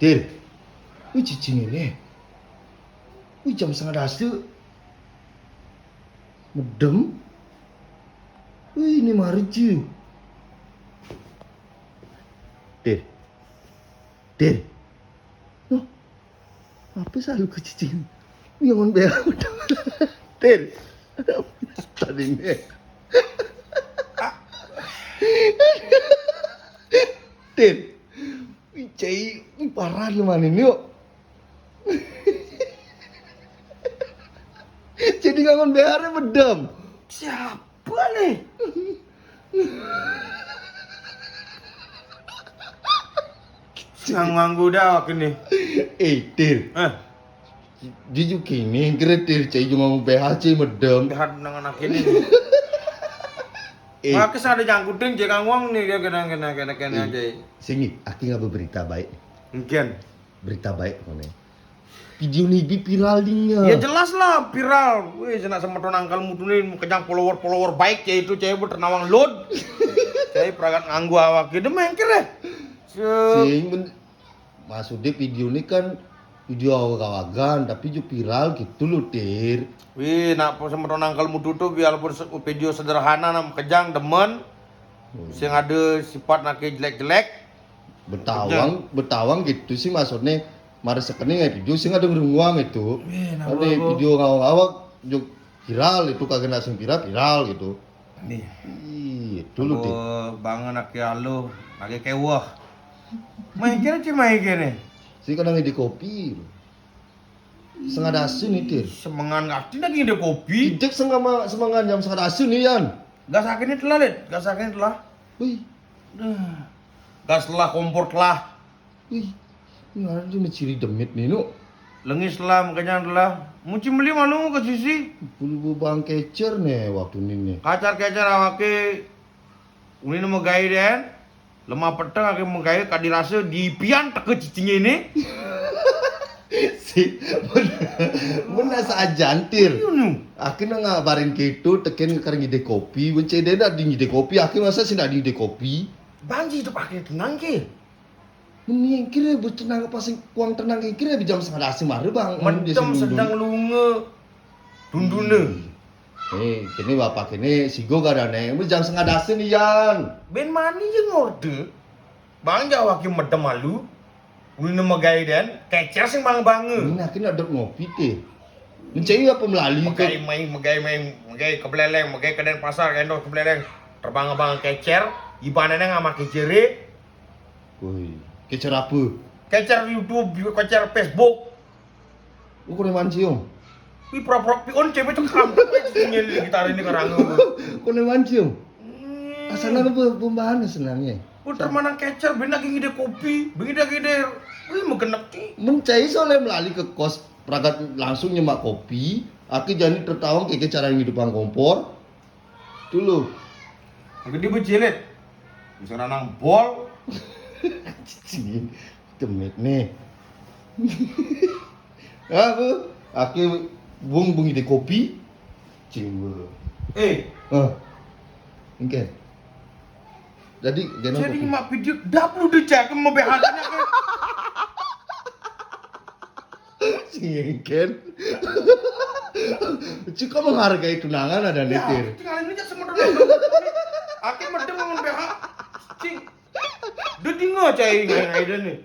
Tir, wih cicing ini. Wih jam setengah dasa. Medem. Wih ini marju. Tir. Tir. Oh, apa selalu ke cicing? Jangan beak. Tir. Tadi ini. Tir. Wih cai, wih parah lu mana ini yuk. Jadi ngangon beharnya medem. Siapa nih? Nganggu dah kini. Tir. Jujur kini kira Tir cai cuma mau BH cai medem. Lihat dengan anak ini. Makanya ada jangkutin jangan uang nih dia kena aja. Singi, aku nggak berita baik. Mungkin. Berita baik mana? Video ini viral dia. Ya jelas lah viral. Wih, jenak sama tuan angkal mutu nih kenyang follower baik ya itu cewek bernawang load. Cewek peragat nganggu awak gitu mengkir deh. Maksudnya video ini kan video awak-awakan tapi juga viral gitu loh Tir. Wih, nak sama tuan angkal mutu tuh biarpun video sederhana nam kejang demen. Sing ada sifat nak jelek-jelek. Betawang gitu sih maksudnya. Mari sekali video sih ada ngeruang itu. Ada video ngawak-ngawak juga viral itu kagak langsung viral gitu. Nih. Itu loh Tir. Bangun nak ya lu, lagi kewah. Main kira cuma main kira. Sih kadang di kopi. Setengah dasu nih Tir. Semangan ngerti lagi ada kopi. Tidak semangat jam setengah dasu nih Yan. Gas akhirnya telah lihat, gas akhirnya telah. Wih, Gas telah kompor telah. wih. Ini ada cuma ciri demit nih nu. Lengis telah makanya telah. Muci beli malu ke sisi. Bulu bang kecer nih waktu ini nih. Kacar awake. Uni nama gaya den. Lemah petang akan menggaya kadirasa di pian tak ke cicingnya ini. Si, bener saja Tir. Yunu. Akhirnya ngabarin gitu, tekan ke ngide kopi. Bencet dia dah di ngide kopi. Akhirnya masa sih dah di ngide kopi. Banji itu pakai tenang ke. Ini yang kira bertenang pas kuang tenang yang kira di jam setengah dasi mari bang. Mendem sedang lunge. Dundune. Kini bapak kini sigo gak ada nih. Jam setengah dasi nih Yan. Ben mani je ngorde. Bang jawab ki medem malu. Uni nama gaya den. Kecer sing bang-bange. Ini akhirnya ada ngopi Tir. Mencari apa melalui Megai kebeleleng, megai keden pasar, gendong kebeleleng. Terbang-bang kecer. Ibananya nggak makai jere. Woi. Kecer apa? Kecer YouTube, kecer Facebook. Lu kau mancium? Pi prok-prok pi on cewek cekam. Nyel gitar ini karang. Kau mancium? Asalnya apa pembahannya senangnya? Putar mana kecer, ben lagi ngide kopi, ben lagi ngide. Wih, mau genep ki. Mencari soalnya melalui ke kos peragat langsung nyemak kopi. Aku jadi tertawang kayak cara ngidupang kompor. Dulu. Gede becilit. Bisa nanang bol. Cicing, demit nih. Apa? Aku bung di kopi. Cinggu. Mungkin. Jadi jadi mak video dapur dicek mau behadannya ke. Cingken. Cika menghargai tunangan ada netir. Tinggalin aja semua dulu. Akhir medem ngomong BH. Cing. Dia tinggal cai ngai nih.